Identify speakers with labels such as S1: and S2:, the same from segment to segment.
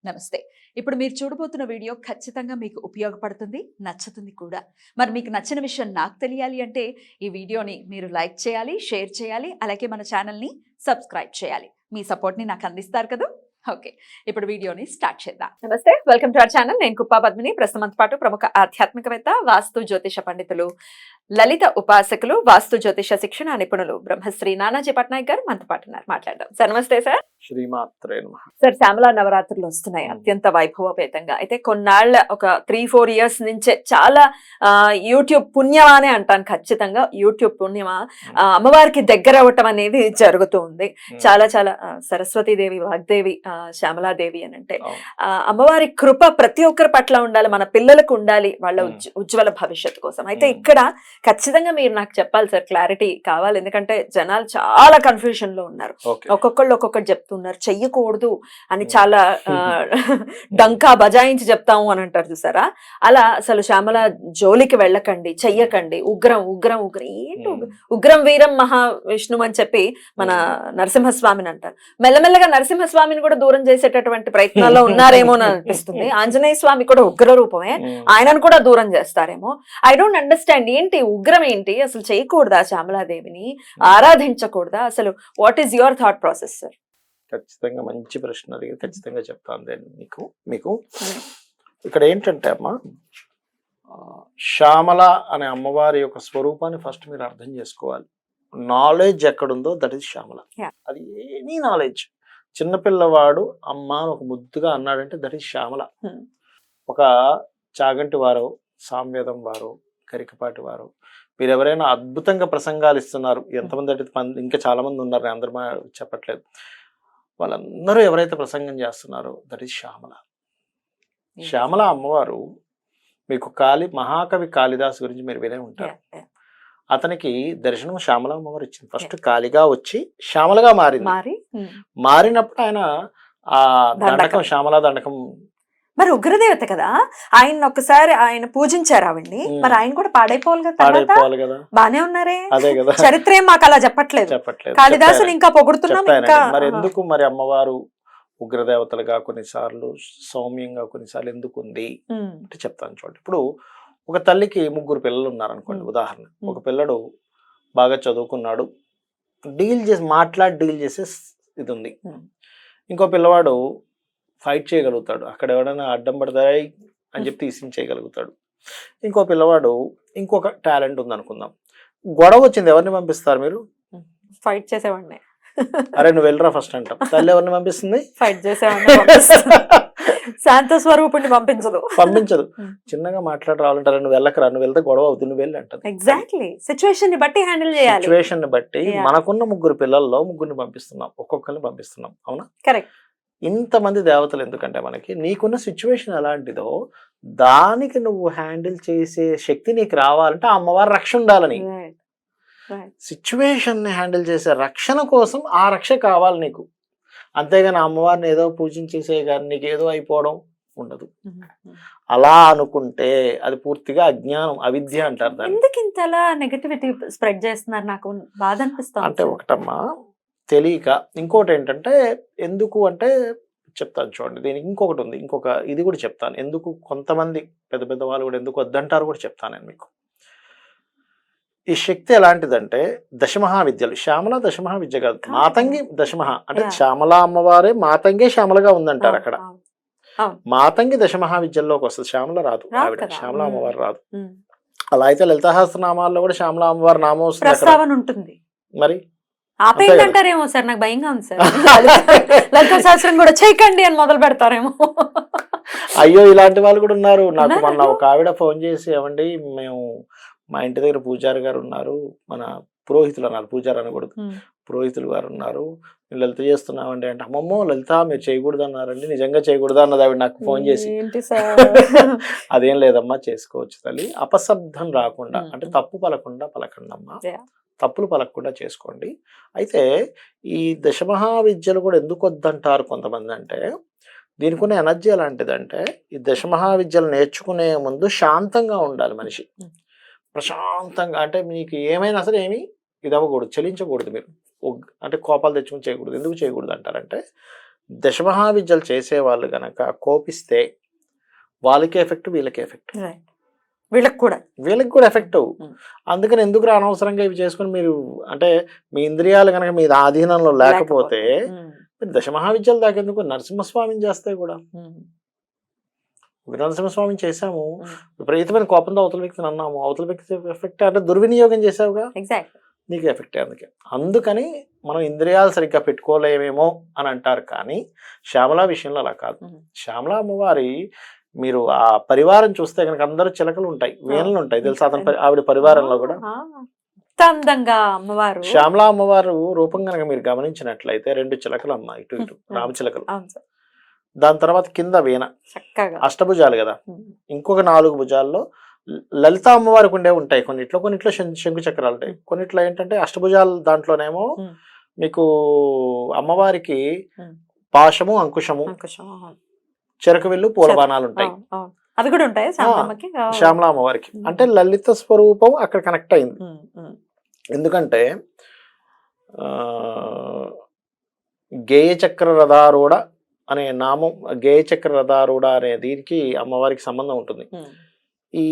S1: నమస్తే. ఇప్పుడు మీరు చూడబోతున్న వీడియో ఖచ్చితంగా మీకు ఉపయోగపడుతుంది, నచ్చుతుంది కూడా. మరి మీకు నచ్చిన విషయం నాకు తెలియాలి అంటే ఈ వీడియోని మీరు లైక్ చేయాలి, షేర్ చేయాలి, అలాగే మన ఛానల్‌ని సబ్స్క్రైబ్ చేయాలి. మీ సపోర్ట్‌ని నాకు అందిస్తారు కదూ! ఓకే. ఇప్పుడు వీడియోని స్టార్ట్ చేద్దాం. నమస్తే. Welcome to our channel. నేను కుప్పా పద్మిని. ప్రస్తుతంతో పాటు ప్రముఖ ఆధ్యాత్మికవేత్త, వాస్తు జ్యోతిష పండితులు, లలిత ఉపాసకులు, వాస్తు జ్యోతిష శిక్షణ నిపుణులు బ్రహ్మశ్రీ నానాజీ పట్నాయక్ గారు మనతో పాటు ఉన్నారు. మాట్లాడదాం. సార్ నమస్తే సార్.
S2: శ్రీమాత్రే నమః.
S1: సార్, శ్యామలా నవరాత్రులు వస్తున్నాయి అత్యంత వైభవపేతంగా. అయితే కొన్నాళ్ళ ఒక 3-4 ఇయర్స్ నుంచే చాలా యూట్యూబ్ పుణ్యమా అనే అంటాను. ఖచ్చితంగా యూట్యూబ్ పుణ్యమా అమ్మవారికి దగ్గర అవ్వటం అనేది జరుగుతూ ఉంది. చాలా చాలా సరస్వతీదేవి, వాగ్దేవి, శ్యామలాదేవి అని అంటే అమ్మవారి కృప ప్రతి ఒక్కరి పట్ల ఉండాలి, మన పిల్లలకు ఉండాలి, వాళ్ళ ఉజ్వల భవిష్యత్తు కోసం. అయితే ఇక్కడ ఖచ్చితంగా మీరు నాకు చెప్పాలి సార్, క్లారిటీ కావాలి. ఎందుకంటే జనాలు చాలా కన్ఫ్యూజన్ లో ఉన్నారు. ఒక్కొక్కళ్ళు ఒక్కొక్కటి చెప్తున్నారు, చెయ్యకూడదు అని చాలా డంకా బజాయించి చెప్తాము అని అంటారు చూసారా. అలా అసలు శ్యామల జోలికి వెళ్ళకండి, చెయ్యకండి, ఉగ్రం ఉగ్రం ఉగ్రం ఏంటి ఉగ్రం వీరం మహావిష్ణువు అని చెప్పి మన నరసింహస్వామిని అంటారు. మెల్లమెల్లగా నరసింహస్వామిని కూడా దూరం చేసేటటువంటి ప్రయత్నాల్లో ఉన్నారేమో అని అనిపిస్తుంది. ఆంజనేయ స్వామి కూడా ఉగ్ర రూపమే, ఆయనను కూడా దూరం చేస్తారేమో. ఐ డోంట్ అండర్స్టాండ్, ఏంటి ఉగ్రం ఏంటి, అసలు చేయకూడదా శ్యామలాదేవిని, ఆరాధించకూడదా, అసలు what is your thought process sir?
S2: ఖచ్చితంగా మంచి ప్రశ్న అడిగి ఖచ్చితంగా చెప్తాను మీకు ఇక్కడ ఏంటంటే అమ్మా, శ్యామల అనే అమ్మవారి యొక్క స్వరూపాన్ని ఫస్ట్ మీరు అర్థం చేసుకోవాలి. నాలెడ్జ్ ఎక్కడుందో దట్ ఈస్ శ్యామల. అది ఎనీ నాలెడ్జ్. చిన్నపిల్లవాడు అమ్మ అని ఒక ముద్దుగా అన్నాడంటే దట్ ఈస్ శ్యామల. ఒక చాగంటి వారు, సామ్వేదం వారు, గరికపాటి వారు, మీరు ఎవరైనా అద్భుతంగా ప్రసంగాలు ఇస్తున్నారు, ఎంతమంది అంటే ఇంకా చాలా మంది ఉన్నారు, నేను అందరూ చెప్పట్లేదు, వాళ్ళందరూ ఎవరైతే ప్రసంగం చేస్తున్నారో దట్ ఈస్ శ్యామల. శ్యామల అమ్మవారు మీకు మహాకవి కాళిదాసు గురించి మీరు వినే ఉంటారు. అతనికి దర్శనం శ్యామల అమ్మవారు ఇచ్చింది. ఫస్ట్ కాళిగా వచ్చి శ్యామలగా మారినప్పుడు ఆయన ఆ దండకం, శ్యామల దండకం.
S1: మరి ఉగ్రదేవత కదా, ఆయన ఒక్కసారి ఆయన పూజించారు ఆవిడ్ని, మరి ఆయన కూడా పాడైపోవాలి కదా. బానే ఉన్నారే,
S2: అదే కదా
S1: చరిత్ర ఏం మాకు అలా చెప్పట్లేదు. కాళిదాసుని ఇంకా పొగుడుతున్నాం.
S2: మరి ఎందుకు మరి అమ్మవారు ఉగ్రదేవతలుగా కొన్నిసార్లు, సౌమ్యంగా కొన్నిసార్లు ఎందుకు ఉంది అంటే చెప్తాను చూడండి. ఇప్పుడు ఒక తల్లికి 3 పిల్లలు ఉన్నారు అనుకోండి. ఉదాహరణ, ఒక పిల్లడు బాగా చదువుకున్నాడు, డీల్ చేసే ఇది ఉంది. ఇంకో పిల్లవాడు ఫైట్ చేయగలుగుతాడు, అక్కడ ఎవరైనా అడ్డం పడతాయి అని చెప్పి తీసించేయగలుగుతాడు. ఇంకో పిల్లవాడు ఇంకొక టాలెంట్ ఉంది అనుకుందాం. గొడవ వచ్చింది, ఎవరిని పంపిస్తారు మీరు?
S1: ఫైట్ చేసేవాడిని.
S2: అరే నువ్వు వెళ్ళరా ఫస్ట్ అంటాం. తల్లి ఎవరిని పంపిస్తుంది?
S1: ఫైట్ చేసేవాడిని. శాంత స్వరూపుని పంపించదు.
S2: చిన్నగా మాట్లాడి రావాలంటారు, నువ్వు వెళ్ళకరా, నువ్వు వెళ్తే గొడవ అవుతుంది, నువ్వు వెళ్ళి అంటారు.
S1: ఎగ్జాక్ట్లీ సిచ్యువేషన్ ని బట్టి హ్యాండిల్ చేయాలి.
S2: సిచ్యువేషన్ ని బట్టి మనకున్న 3 పిల్లల్లో 3 పంపిస్తున్నాం, ఒక్కొక్కరిని పంపిస్తున్నాం. అవునా?
S1: కరెక్ట్.
S2: ఇంతమంది దేవతలు ఎందుకంటే మనకి నీకున్న సిచ్యువేషన్ ఎలాంటిదో దానికి నువ్వు హ్యాండిల్ చేసే శక్తి నీకు రావాలంటే ఆ అమ్మవారి రక్షణ ఉండాలని. సిచ్యువేషన్ ని హ్యాండిల్ చేసే రక్షణ కోసం ఆ రక్ష కావాలి నీకు. అంతేగాని అమ్మవారిని ఏదో పూజించేసే కానీ నీకు ఏదో అయిపోవడం ఉండదు. అలా అనుకుంటే అది పూర్తిగా అజ్ఞానం, అవిద్య అంటారు.
S1: ఎందుకు ఇంతలా నెగటివిటీ స్ప్రెడ్ చేస్తున్నారు? నాకు బాధ అనిపిస్తుంది.
S2: అంటే ఒకటమ్మా తెలియక, ఇంకోటి ఏంటంటే ఎందుకు అంటే చెప్తాను చూడండి. దీనికి ఇంకొకటి ఉంది, ఇది కూడా చెప్తాను. ఎందుకు కొంతమంది పెద్ద వాళ్ళు కూడా ఎందుకు వద్దంటారు కూడా చెప్తాను నేను మీకు. ఈ శక్తి ఎలాంటిదంటే దశమహావిద్యలు. శ్యామల దశమహావిద్య కాదు, మాతంగి దశమహా అంటే శ్యామల అమ్మవారే మాతంగే శ్యామలగా ఉందంటారు అక్కడ. మాతంగి దశమహావిద్యల్లోకి వస్తుంది, శ్యామల రాదు. ఆవిడ శ్యామల అమ్మవారు రాదు. అలా అయితే లలితాసహస్రనామాల్లో కూడా శ్యామల అమ్మవారి నామం వస్తుంది. మరి
S1: ఆపేయంటారేమో సార్, నాకు భయంగా ఉంది సార్. లలిత సహస్రం కూడా చేయకండి అని మొదలు పెడతారేమో.
S2: అయ్యో ఇలాంటి వాళ్ళు కూడా ఉన్నారు. నాకు మొన్న ఒక ఆవిడ ఫోన్ చేసి, ఏమండి మేము మా ఇంటి దగ్గర పూజారి గారు ఉన్నారు, మన పురోహితులు అన్నారు, పూజారి అనకూడదు, పురోహితులు గారు ఉన్నారు, మేము లలిత చేస్తున్నామండి అంటే, అమ్మమ్మో లలిత మీరు చేయకూడదు అన్నారండి, నిజంగా చేయకూడదు అన్నది ఆవిడ నాకు ఫోన్ చేసి. అదేం లేదమ్మా, చేసుకోవచ్చు తల్లి, అపశబ్దం రాకుండా అంటే తప్పు పలకండి అమ్మా, తప్పులు పలకకుండా చేసుకోండి. అయితే ఈ దశమహావిద్యలు కూడా ఎందుకు వద్దంటారు కొంతమంది అంటే, దీనికి ఉన్న ఎనర్జీ ఎలాంటిదంటే, ఈ దశమహావిద్యలు నేర్చుకునే ముందు శాంతంగా ఉండాలి మనిషి. ప్రశాంతంగా అంటే మీకు ఏమైనా సరే ఏమి ఇది అవ్వకూడదు, చలించకూడదు. మీరు అంటే కోపాలు తెచ్చుకుని చేయకూడదు. ఎందుకు చేయకూడదు అంటారంటే, దశమహావిద్యలు చేసే వాళ్ళు గనక కోపిస్తే వాళ్ళకి ఎఫెక్ట్, వీళ్ళకి ఎఫెక్ట్,
S1: వీళ్ళకి కూడా
S2: ఎఫెక్ట్. అందుకని ఎందుకు అనవసరంగా ఇవి చేసుకుని మీరు అంటే మీ ఇంద్రియాలు కనుక మీ ఆధీనంలో లేకపోతే మీరు దశమహావిద్యలు దాకెందుకు నరసింహస్వామిని చేస్తే కూడా. నరసింహస్వామిని చేసాము, విపరీతమైన కోపంతో అవతల వ్యక్తిని అన్నాము, అవతల వ్యక్తి ఎఫెక్ట్ అంటే దుర్వినియోగం చేసావుగా, నీకు ఎఫెక్ట్. అందుకని మనం ఇంద్రియాలు సరిగ్గా పెట్టుకోలేమేమో అని అంటారు. కానీ శ్యామల విషయంలో అలా కాదు. శ్యామల అమ్మవారి మీరు ఆ పరివారం చూస్తే కనుక అందరూ చిలకలు ఉంటాయి, వీణలు ఉంటాయి తెలుసా. అతని ఆవిడ పరివారంలో కూడా
S1: అందంగా అమ్మవారు,
S2: శ్యామల అమ్మవారు రూపం కనుక మీరు గమనించినట్లయితే 2 చిలకలు అమ్మ, ఇటు ఇటు రామచిలకలు. దాని తర్వాత కింద వీణ, అష్టభుజాలు కదా. ఇంకొక 4 భుజాల్లో లలిత అమ్మవారికి ఉంటాయి. కొన్నిట్లో శంకు చక్రాలు ఉంటాయి, కొన్నిట్లో ఏంటంటే అష్టభుజాలు. దాంట్లోనేమో మీకు అమ్మవారికి పాశము, అంకుశము, చెరకు వెళ్ళు, పూలబాణాలు ఉంటాయి.
S1: అవి కూడా ఉంటాయి
S2: శ్యామల అమ్మవారికి. అంటే లలిత స్వరూపం అక్కడ కనెక్ట్ అయింది. ఎందుకంటే గేయ చక్ర రథారూఢ అనే నామం, గేయ చక్ర రథారూఢ అనే దీనికి అమ్మవారికి సంబంధం ఉంటుంది. ఈ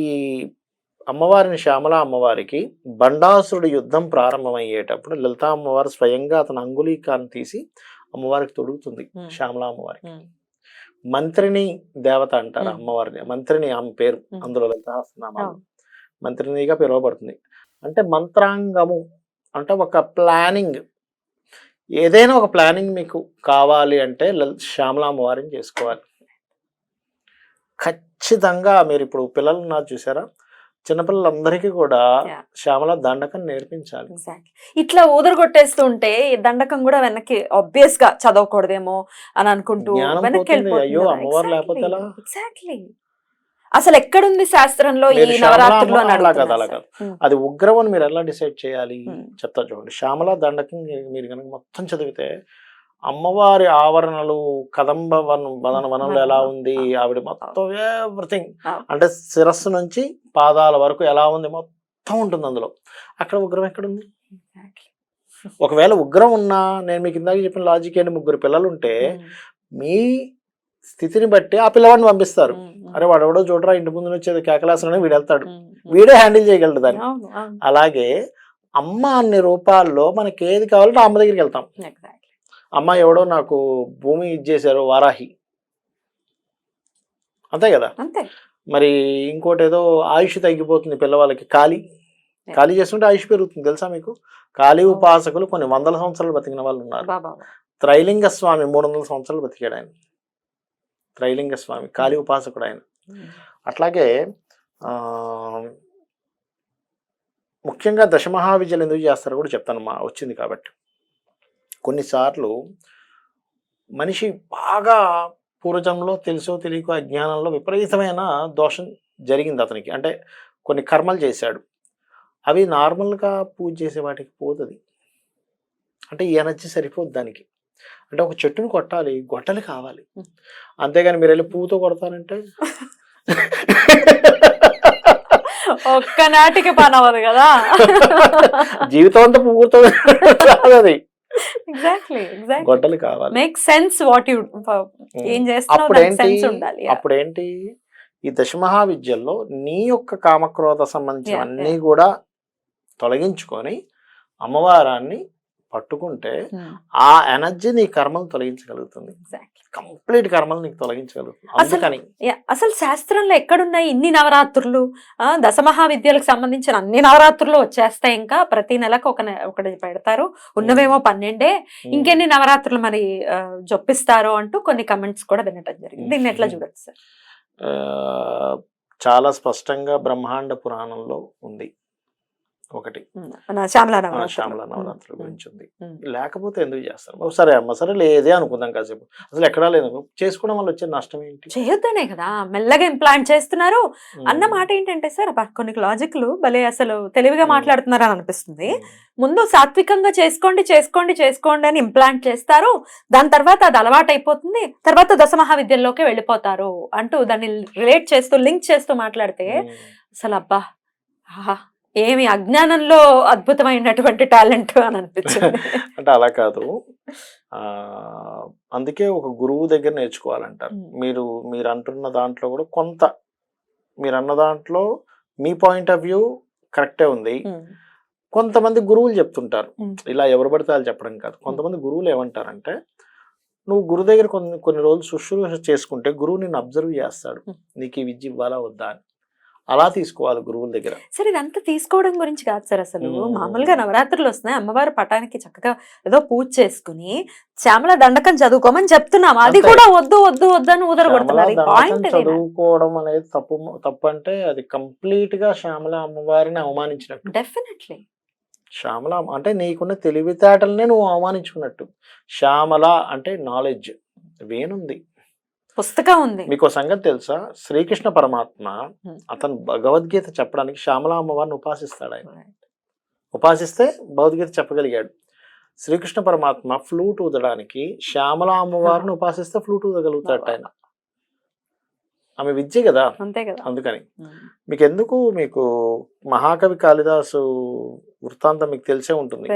S2: అమ్మవారిని శ్యామల అమ్మవారికి బండాసురుడి యుద్ధం ప్రారంభమయ్యేటప్పుడు లలితా అమ్మవారు స్వయంగా అతని అంగుళీకాన్ని తీసి అమ్మవారికి తొడుగుతుంది. శ్యామల అమ్మవారికి మంత్రిని దేవత అంటారు అమ్మవారిని. మంత్రిని ఆమె పేరు, అందులో లలితానామాలు మంత్రినిగా పిలువబడుతుంది. అంటే మంత్రాంగము అంటే ఒక ప్లానింగ్, ఏదైనా ఒక ప్లానింగ్ మీకు కావాలి అంటే శ్యామల అమ్మవారిని చేసుకోవాలి ఖచ్చితంగా. మీరు ఇప్పుడు పిల్లలు ఉన్నారు చూసారా, చిన్నపిల్లలందరికీ కూడా శ్యామల దండకం నేర్పించాలి.
S1: ఇట్లా ఊదరగొట్టేస్తూ ఉంటే దండకం కూడా వెనక్కి ఆబ్వియస్ గా చదవకూడదేమో అని అనుకుంటూ
S2: అయ్యో అమ్మవారు లేకపోతే
S1: ఎగ్జాక్ట్లీ అసలు ఎక్కడుంది శాస్త్రంలో ఈ నవరాత్రులు
S2: అది ఉగ్రం అని మీరు ఎలా డిసైడ్ చేయాలి చెప్తా చూడండి. శ్యామల దండకం మీరు కనుక మొత్తం చదివితే అమ్మవారి ఆవరణలు, కదంబ వనంలో ఎలా ఉంది ఆవిడ మొత్తం ఎవ్రీథింగ్, అంటే శిరస్సు నుంచి పాదాల వరకు ఎలా ఉంది మొత్తం ఉంటుంది అందులో. అక్కడ ఉగ్రం ఎక్కడుంది? ఒకవేళ ఉగ్రం ఉన్నా, నేను మీకు ఇందాక చెప్పిన లాజిక్ ఏంటి, 3 పిల్లలు ఉంటే మీ స్థితిని బట్టి ఆ పిల్లవాడిని పంపిస్తారు. అరే వాడు ఎవడో చూడరా ఇంటి ముందు వచ్చేది కేకలాసనని వీడు వెళ్తాడు, వీడే హ్యాండిల్ చేయగలడు దాన్ని. అలాగే అమ్మ అన్ని రూపాల్లో మనకి ఏది కావాలంటే అమ్మ దగ్గరికి వెళ్తాం. అమ్మ ఎవడో నాకు భూమి ఇచ్చేసారు వారాహి, అంతే కదా. మరి ఇంకోటి ఏదో ఆయుష్ తగ్గిపోతుంది పిల్లవాళ్ళకి, ఖాళీ చేస్తుంటే ఆయుష్ పెరుగుతుంది తెలుసా మీకు. ఖాళీ ఉపాసకులు కొన్ని 100 సంవత్సరాలు బతికిన వాళ్ళు ఉన్నారు. త్రైలింగ స్వామి 300 సంవత్సరాలు బతికాడు ఆయన. త్రైలింగ స్వామి ఖాళీ ఉపాసకుడు ఆయన. అట్లాగే ముఖ్యంగా దశమహావిద్యలు ఎందుకు చేస్తారో కూడా చెప్తానమ్మా, వచ్చింది కాబట్టి. కొన్నిసార్లు మనిషి బాగా పూర్వజన్మలో తెలుసో తెలియకో అజ్ఞానంలో విపరీతమైన దోషం జరిగింది అతనికి, అంటే కొన్ని కర్మలు చేశాడు. అవి నార్మల్గా పూజ చేసే వాటికి పోతుంది, అంటే ఈ ఎనర్జీ సరిపోదు దానికి. అంటే ఒక చెట్టును కొట్టాలి, గొట్టలు కావాలి, అంతేగాని మీరు వెళ్ళి పువ్వుతో కొడతానంటే
S1: ఒక్కనాటికి పని అవ్వదు కదా,
S2: జీవితం అంతా పువ్వుతో అది. గొడ్డలు కావాలి. అప్పుడేంటి ఈ దశమహావిద్యల్లో నీ యొక్క కామక్రోధ సంబంధించిన అన్ని కూడా తొలగించుకొని అమ్మవారాన్ని పట్టుకుంటే ఆ ఎనర్జీ నీ కర్మలు తొలగించగలుగుతుంది, కంప్లీట్ కర్మలు నీకు తొలగించగలుగుతుంది. అందుకని
S1: అసలు శాస్త్రంలో ఎక్కడున్నాయి ఇన్ని నవరాత్రులు? దశమహావిద్యలకు సంబంధించిన అన్ని నవరాత్రులు వచ్చేస్తాయి, ఇంకా ప్రతి నెలకు ఒకటి పెడతారు, ఉన్నవేమో 12, ఇంకెన్ని నవరాత్రులు మరి జొప్పిస్తారో అంటూ కొన్ని కమెంట్స్ కూడా వినటం జరిగింది. దీన్ని ఎట్లా చూడొచ్చు సార్?
S2: చాలా స్పష్టంగా బ్రహ్మాండ పురాణంలో ఉంది ఒకటి,
S1: శ్యామల
S2: నవరాత్రుల గురించి ఉంది. లేకపోతే ఎందుకు చేస్తారు? సరే అమ్మ సరే లేదే అనుకుందాం కాసేపు, అసలు ఎక్కడా లేదు. చేసుకోవడం వల్ల వచ్చే నష్టం ఏంటి?
S1: చేయొద్దనే కదా మెల్లగా ఇంప్లాంట్ చేస్తున్నారు అన్న మాట ఏంటంటే సార్, కొన్ని లాజిక్లు భలే అసలు తెలివిగా మాట్లాడుతున్నారు అని అనిపిస్తుంది. ముందు సాత్వికంగా చేసుకోండి అని ఇంప్లాంట్ చేస్తారు, దాని తర్వాత అది అలవాటు అయిపోతుంది, తర్వాత దశమహావిద్యల్లోకి వెళ్ళిపోతారు అంటూ దాన్ని రిలేట్ చేస్తూ లింక్ చేస్తూ మాట్లాడితే అసలు అబ్బా ఏమి అజ్ఞానంలో అద్భుతమైనటువంటి టాలెంట్ అని అనిపించింది.
S2: అంటే అలా కాదు, అందుకే ఒక గురువు దగ్గర నేర్చుకోవాలంటారు. మీరు అంటున్న దాంట్లో కూడా కొంత మీరు అన్న దాంట్లో మీ పాయింట్ ఆఫ్ వ్యూ కరెక్టే ఉంది. కొంతమంది గురువులు చెప్తుంటారు, ఇలా ఎవరు పడితే వాళ్ళు చెప్పడం కాదు. కొంతమంది గురువులు ఏమంటారంటే, నువ్వు గురువు దగ్గర కొన్ని రోజులు శుశ్రూష చేసుకుంటే గురువు నిన్ను అబ్జర్వ్ చేస్తాడు, నీకు ఈ విద్య ఇవ్వాలా వద్దా అని. అలా తీసుకోవాలి గురువుల దగ్గర.
S1: సార్ ఇదంతా తీసుకోవడం గురించి కాదు సార్, అసలు మామూలుగా నవరాత్రులు వస్తున్నాయి, అమ్మవారి పటానికి చక్కగా ఏదో పూజ చేసుకుని శ్యామల దండకం చదువుకోమని చెప్తున్నాం, అది కూడా వద్దు వద్దు వద్దు అని ఊదరగొడుతున్నారు.
S2: చదువుకోవడం అనేది తప్పు అంటే అది కంప్లీట్ గా శ్యామల అమ్మవారిని అవమానించినట్టు.
S1: డెఫినెట్లీ
S2: శ్యామల అంటే నీకున్న తెలివితేటలనే నువ్వు అవమానించుకున్నట్టు. శ్యామల అంటే నాలెడ్జ్, వేనుంది,
S1: పుస్తకం ఉంది.
S2: మీకు సంగతి తెలుసా, శ్రీకృష్ణ పరమాత్మ అతను భగవద్గీత చెప్పడానికి శ్యామల అమ్మవారిని ఉపాసిస్తాడు. ఆయన ఉపాసిస్తే భగవద్గీత చెప్పగలిగాడు. శ్రీకృష్ణ పరమాత్మ ఫ్లూట్ ఊదడానికి శ్యామల అమ్మవారిని ఉపాసిస్తే ఫ్లూట్ ఊదగలుగుతాడు ఆయన. ఆమె విద్య కదా,
S1: అంతే కదా.
S2: అందుకని మీకు మహాకవి కాళిదాసు వృత్తాంతం మీకు తెలిసే ఉంటుంది.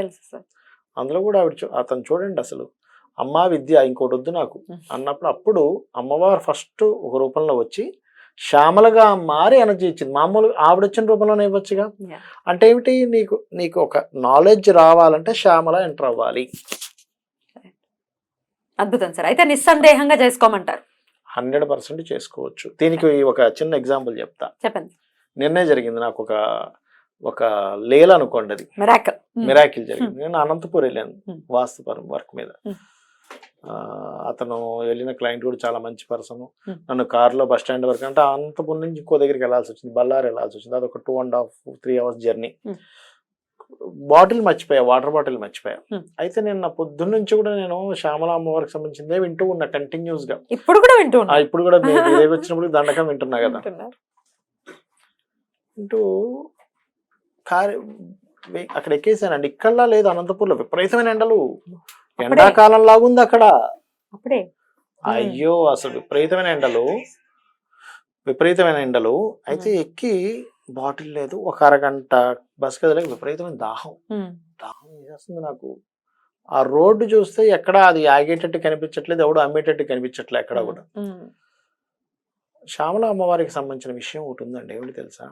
S2: అందులో కూడా అతను చూడండి, అసలు అమ్మా విద్య ఇంకోటి వద్దు నాకు అన్నప్పుడు, అప్పుడు అమ్మవారు ఫస్ట్ ఒక రూపంలో వచ్చి శ్యామలగా మారి ఎనర్జీ ఇచ్చింది. మామూలుగా ఆవిడ వచ్చిన రూపంలోనే ఇవ్వచ్చుగా. అంటే ఏమిటి, నీకు ఒక నాలెడ్జ్ రావాలంటే శ్యామల ఎంటర్ అవ్వాలి.
S1: అద్భుతం సార్. అయితే నిస్సందేహంగా చేసుకోమంటారు.
S2: 100% చేసుకోవచ్చు. దీనికి ఒక చిన్న ఎగ్జాంపుల్ చెప్తా,
S1: చెప్పండి.
S2: నిన్నే జరిగింది నాకు ఒక లేల అనుకోండి, అది మిరాకిల్ జరిగింది. నేను అనంతపూర్ వెళ్ళాను వాస్తుపరం వర్క్ మీద. అతను వెళ్ళిన క్లయింట్ కూడా చాలా మంచి పర్సన్. నన్ను కార్లో బస్ స్టాండ్ వరకు, అంటే అనంతపూర్ నుంచి ఇంకో దగ్గరికి వెళ్ళాల్సి వచ్చింది, బళ్ళారి వెళ్ళాల్సి వచ్చింది. అది ఒక 2.5-3 hours జర్నీ. బాటిల్ మర్చిపోయా, వాటర్ బాటిల్ మర్చిపోయా. అయితే నేను పొద్దున్న నుంచి కూడా నేను శ్యామల అమ్మవారికి సంబంధించిందే వింటూ ఉన్నా కంటిన్యూస్ గా. ఇప్పుడు కూడా వింటూ ఉన్నా. ఇప్పుడు కూడా మీరు వచ్చినప్పుడు దండకం వింటున్నా కదా. వింటూ అక్కడ ఎక్కేసానండి. ఇక్కడ లేదు, అనంతపూర్లో విపరీతమైన ఎండలు, ఎండాకాలం లాగుంది అక్కడ. అయ్యో అసలు విపరీతమైన ఎండలు. అయితే ఎక్కి బాటిల్ లేదు, ఒక అరగంట బస్ కదలేక విపరీతమైన దాహం వేసేస్తుంది నాకు. ఆ రోడ్డు చూస్తే ఎక్కడ అది ఆగేటట్టు కనిపించట్లేదు, ఎవడు అమ్మేటట్టు కనిపించట్లేదు ఎక్కడ కూడా. శ్యామల అమ్మవారికి సంబంధించిన విషయం ఒకటి ఉందండి, ఏమిటి తెలుసా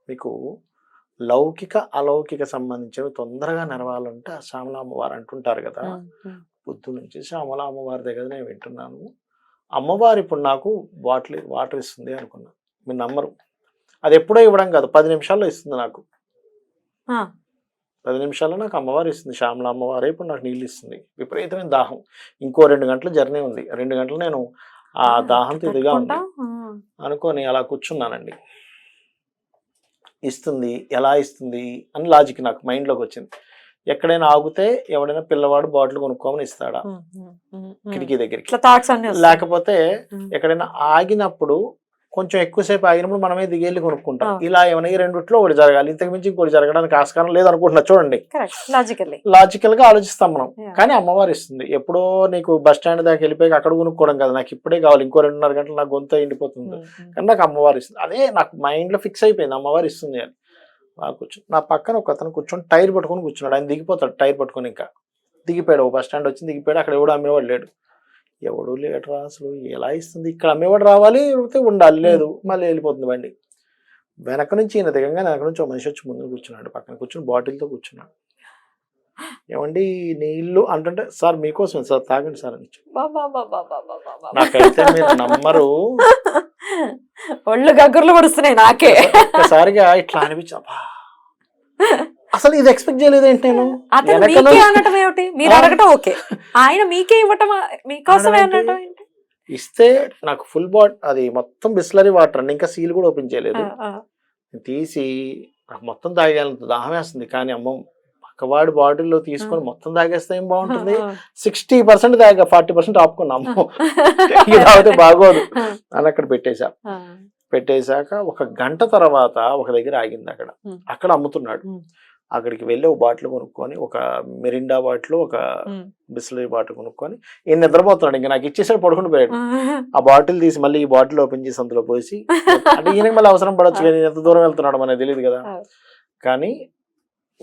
S2: మీకు, లౌకిక అలౌకిక సంబంధించినవి తొందరగా నెరవాలంటే ఆ శ్యామల అమ్మవారు అంటుంటారు కదా. పొద్దు నుంచి శ్యామల అమ్మవారి దగ్గర నేను వింటున్నాను, అమ్మవారు ఇప్పుడు నాకు వాటర్ ఇస్తుంది అనుకున్నా. మీరు నమ్మరు, అది ఎప్పుడో ఇవ్వడం కాదు, 10 నిమిషాల్లో ఇస్తుంది నాకు. 10 నిమిషాల్లో నాకు అమ్మవారు ఇస్తుంది. శ్యామల అమ్మవారే ఇప్పుడు నాకు నీళ్ళు ఇస్తుంది. విపరీతమైన దాహం, ఇంకో 2 గంటల జర్నీ ఉంది. 2 గంటలు నేను ఆ దాహంతో ఇదిగా ఉంది అనుకొని అలా కూర్చున్నానండి. ఇస్తుంది, ఎలా ఇస్తుంది అని లాజిక్ నాకు మైండ్లోకి వచ్చింది. ఎక్కడైనా ఆగితే ఎవడైనా పిల్లవాడు బాటిల్ కొనుక్కోమని ఇస్తాడా కిటికీ దగ్గరికి, లేకపోతే ఎక్కడైనా ఆగినప్పుడు కొంచెం ఎక్కువసేపు ఆగినప్పుడు మనమే దిగేళ్ళి కొనుక్కుంటాం. ఇలా ఏమైనా ఈ రెండిట్లో ఒకటి జరగాలి, ఇంతకు మించి ఇంకోటి జరగడానికి ఆస్కారం లేదనుకుంటున్నా. చూడండి, లాజికల్ గా ఆలోచిస్తాం మనం. కానీ అమ్మవారు ఇస్తుంది. ఎప్పుడో నీకు బస్ స్టాండ్ దాకా వెళ్ళిపోయి అక్కడ కొనుక్కోవడం కదా, నాకు ఇప్పుడే కావాలి, ఇంకో 2.5 గంటలు నాకు గొంత ఎండిపోతుంది. కానీ నాకు అమ్మవారు ఇస్తుంది. అదే నాకు మైండ్ లో ఫిక్స్ అయిపోయింది, అమ్మవారు ఇస్తుంది అని. కూర్చొని నా పక్కన ఒక అతను కూర్చొని టైర్ పట్టుకొని కూర్చున్నాడు. ఆయన దిగిపోతాడు టైర్ పట్టుకొని, ఇంకా దిగిపోయాడు. బస్ స్టాండ్ వచ్చి దిగిపోయాడు. అక్కడ ఎవడు అమ్మేవాడు లేడు. ఎవడు లేటరా అసలు, ఎలా ఇస్తుంది, ఇక్కడ అమ్మేవాడు రావాలి, ఉండాలి, లేదు, మళ్ళీ వెళ్ళిపోతుంది బండి. వెనక నుంచి ఈయన దిగంగా వెనక నుంచి ఒక మనిషి వచ్చి ముందు కూర్చున్నాడు, పక్కన కూర్చుని బాటిల్తో కూర్చున్నాడు. ఏమండి నీళ్ళు అంటుంటే, సార్ మీకోసం సార్, తాగండి సార్ అని. నాకైతే మీరు నమ్మరు,
S1: ఒళ్ళు గగ్గుర్లు పడుస్తున్నాయి నాకే.
S2: ఒక్కసారిగా ఇట్లా అనిపించా, అసలు ఇది ఎక్స్పెక్ట్ చేయలేదు ఏంటి నేను.
S1: అనటం ఏమిటి, మీరు అడగటం ఓకే, ఆయన మీకే ఇవ్వటం మీకోసమే అనటం ఏంటి.
S2: ఇస్తే నాకు ఫుల్ అది మొత్తం బిస్లరీ వాటర్ అండి, ఇంకా సీల్ కూడా ఓపెన్ చేయలేదు. తీసి నాకు మొత్తం తాగేంత దాహం వేస్తుంది. కానీ అమ్మ పక్కవాడి బాటిల్లో తీసుకొని మొత్తం తాగేస్తే ఏం బాగుంటుంది. 60% తాగా, 40% ఆపుకున్నా. అమ్మో ఇది తాగితే బాగోదు అని అక్కడ పెట్టేశాక 1 గంట తర్వాత ఒక దగ్గర ఆగింది. అక్కడ అమ్ముతున్నాడు. అక్కడికి వెళ్ళి ఒక బాటిల్ కొనుక్కొని, ఒక మిరిండా బాటిల్, ఒక బిస్లరీ బాటిల్ కొనుక్కొని ఈయన నిద్రపోతున్నాడు. ఇంకా నాకు ఇచ్చేసాడు, పడుకుని పోయాడు. ఆ బాటిల్ తీసి మళ్ళీ ఈ బాటిల్ ఓపెన్ చేసి అందులో పోసి, అంటే ఈయనకి మళ్ళీ అవసరం పడవచ్చు కానీ ఎంత దూరం వెళ్తున్నాడు మనకు తెలియదు కదా. కానీ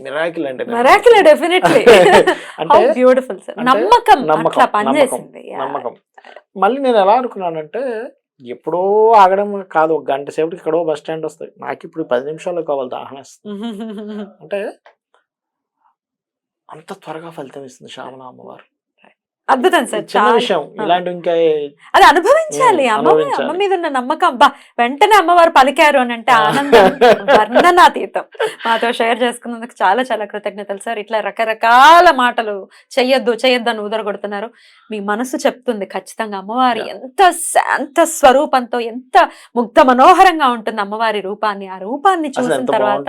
S2: మిరాకిల్ అంటే
S1: మిరాకిల్ డెఫినెట్లీ.
S2: అంటే
S1: బ్యూటిఫుల్ సార్.
S2: అంటే
S1: నమ్మకం
S2: నమ్మకం,
S1: అట్లా పనిచేసింది.
S2: నమ్మకం. మళ్ళీ నేను ఎలా అనుకున్నానంటే ఎప్పుడో ఆగడం కాదు, ఒక గంట సేపటికి ఎక్కడో బస్ స్టాండ్ వస్తాయి, నాకు ఇప్పుడు 10 నిమిషాల్లో కావాలి దాహనేస్తుంది. అంటే అంత త్వరగా ఫలితం ఇస్తుంది శ్యామల అమ్మవారు.
S1: అద్భుతం సార్.
S2: చిన్న విషయం, ఇలాంటి ఇంకా
S1: అది అనుభవించాలి. అమ్మ మీద ఉన్న నమ్మకం, బా వెంటనే అమ్మవారు పలికారు అని అంటే ఆనందం వర్ణనాతీతం. మాతో షేర్ చేసుకున్నందుకు చాలా చాలా కృతజ్ఞతలు సార్. ఇట్లా రకరకాల మాటలు చెయ్యొద్దు చెయ్యొద్దు అని ఊదరగొడుతున్నారు. మీ మనసు చెప్తుంది ఖచ్చితంగా అమ్మవారి ఎంత శాంత స్వరూపంతో, ఎంత ముగ్ధ మనోహరంగా ఉంటుంది అమ్మవారి రూపాన్ని. ఆ రూపాన్ని చూసిన తర్వాత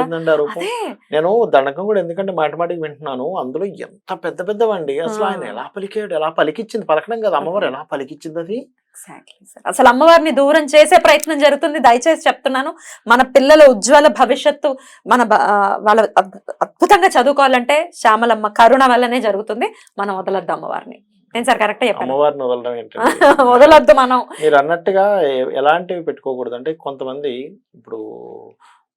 S1: అదే
S2: నేను దండకం కూడా ఎందుకంటే మాటమాటికి వింటున్నాను, అందులో ఎంత పెద్ద పెద్దవండి. అసలు ఆయన ఎలా పలికాడు, ఎలా పలికిచ్చింది, పలకడం కదా అమ్మవారు, ఎలా పలికిచ్చింది అది.
S1: అసలు అమ్మవారిని దూరం చేసే ప్రయత్నం జరుగుతుంది. దయచేసి చెప్తున్నాను, మన పిల్లల ఉజ్వల భవిష్యత్తు వాళ్ళ అద్భుతంగా చదువుకోవాలంటే శ్యామలమ్మ కరుణ వల్లనే జరుగుతుంది. మనం వదలొద్దు అమ్మవారిని. నేను సార్ కరెక్ట్ చెప్పాను.
S2: అమ్మవారిని వదలడం ఏంటంటే
S1: వదలొద్దు. మనం
S2: మీరు అన్నట్టుగా ఎలాంటివి పెట్టుకోకూడదు అంటే, కొంతమంది ఇప్పుడు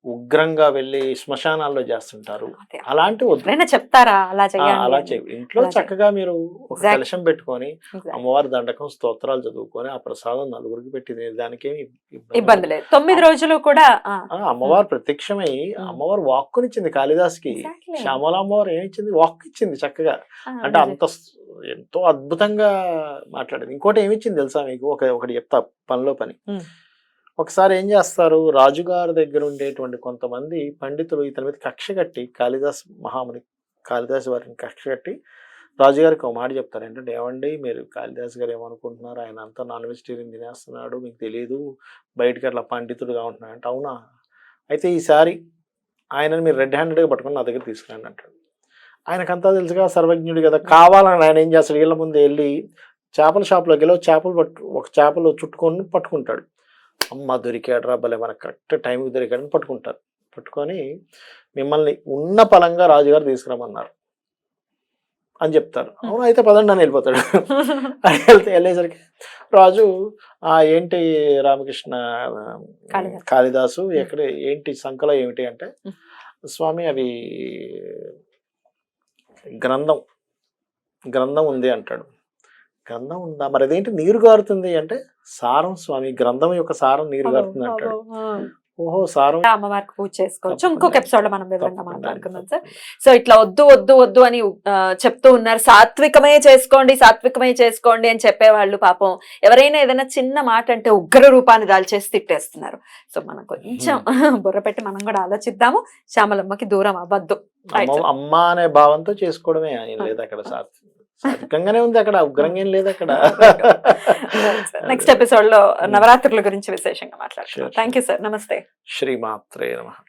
S2: ఉగ్రంగా వెళ్ళి శ్మశానాల్లో చేస్తుంటారు, అలాంటివి
S1: చెప్తారా అలా
S2: అలా ఇంట్లో చక్కగా మీరు ఒక కలశం పెట్టుకొని అమ్మవారి దండకం స్తోత్రాలు చదువుకొని ఆ ప్రసాదం నలుగురికి పెట్టి దానికేమి
S1: ఇబ్బంది లేదు. 9 రోజులు కూడా
S2: అమ్మవారు ప్రత్యక్షమై అమ్మవారు వాక్కునిచ్చింది కాళిదాస్కి. శ్యామల అమ్మవారు ఏమిచ్చింది, వాక్కు ఇచ్చింది చక్కగా. అంటే అంత ఎంతో అద్భుతంగా మాట్లాడింది. ఇంకోటి ఏమిచ్చింది తెలుసా మీకు, ఒకటి చెప్తా పనిలో పని. ఒకసారి ఏం చేస్తారు, రాజుగారి దగ్గర ఉండేటువంటి కొంతమంది పండితులు ఇతని మీద కక్ష కట్టి, కాళిదాస్ వారిని కక్ష కట్టి రాజుగారికి ఒక మాట చెప్తారు. ఏంటంటే, ఏమండి మీరు కాళిదాస్ గారు ఏమనుకుంటున్నారు, ఆయన అంతా నాన్ వెజిటేరియన్ తినేస్తున్నాడు, మీకు తెలియదు, బయటకి అట్లా పండితుడుగా ఉంటున్నాడు అంటే. అవునా, అయితే ఈసారి ఆయనని మీరు రెడ్ హ్యాండెడ్గా పట్టుకుని నా దగ్గర తీసుకురండి అంటాడు. ఆయనకంతా తెలుసుగా, సర్వజ్ఞుడు కదా. కావాలని ఆయన ఏం చేస్తాడు, వీళ్ళ ముందు వెళ్ళి చేపల షాప్లోకి వెళ్ళి ఒక చేపలు చుట్టుకొని పట్టుకుంటాడు. అమ్మ దొరికాడు రా, భలే మనకు కరెక్ట్ టైంకి దొరికాడని పట్టుకుంటారు. పట్టుకొని మిమ్మల్ని ఉన్న పలంగా రాజుగారు తీసుకురమ్మన్నారు అని చెప్తారు. అవును అయితే పదండి అని వెళ్ళిపోతాడు. వెళ్ళేసరికి రాజు, ఏంటి రామకృష్ణ కాళిదాసు ఎక్కడ ఏంటి సంకలో ఏమిటి అంటే, స్వామి అవి గ్రంథం ఉంది అంటాడు. గ్రంథం ఉందా, మరి అదేంటి నీరు గారుతుంది అంటే, సారం స్వామి, గ్రంథం యొక్క సారం నీరు గారుతుంది అంటాడు. ఓహో, సారం.
S1: అమ్మవారికి పూజ చేసుకోవచ్చు. ఇంకొక ఎపిసోడ్ లో మనం వివరంగా మాట్లాడుకుందాం సార్. సో ఇట్లా వద్దు వద్దు వద్దు అని చెప్తూ ఉన్నారు. సాత్వికమే చేసుకోండి అని చెప్పేవాళ్ళు పాపం ఎవరైనా ఏదైనా చిన్న మాట అంటే ఉగ్ర రూపాన్ని దాల్చేసి తిట్టేస్తున్నారు. సో మనం కొంచెం బుర్ర పెట్టి మనం కూడా ఆలోచిద్దాము, శ్యామలమ్మకి దూరం అవ్వద్దు.
S2: అమ్మ అనే భావంతో చేసుకోవడమే, లేదు అక్కడ సాత్వికంగానే ఉంది, అక్కడ ఉగ్రంగా ఏం లేదు అక్కడ.
S1: నెక్స్ట్ ఎపిసోడ్ లో నవరాత్రుల గురించి విశేషంగా మాట్లాడుతున్నాం. Thank you sir. నమస్తే.
S2: శ్రీమాత్రే నమః.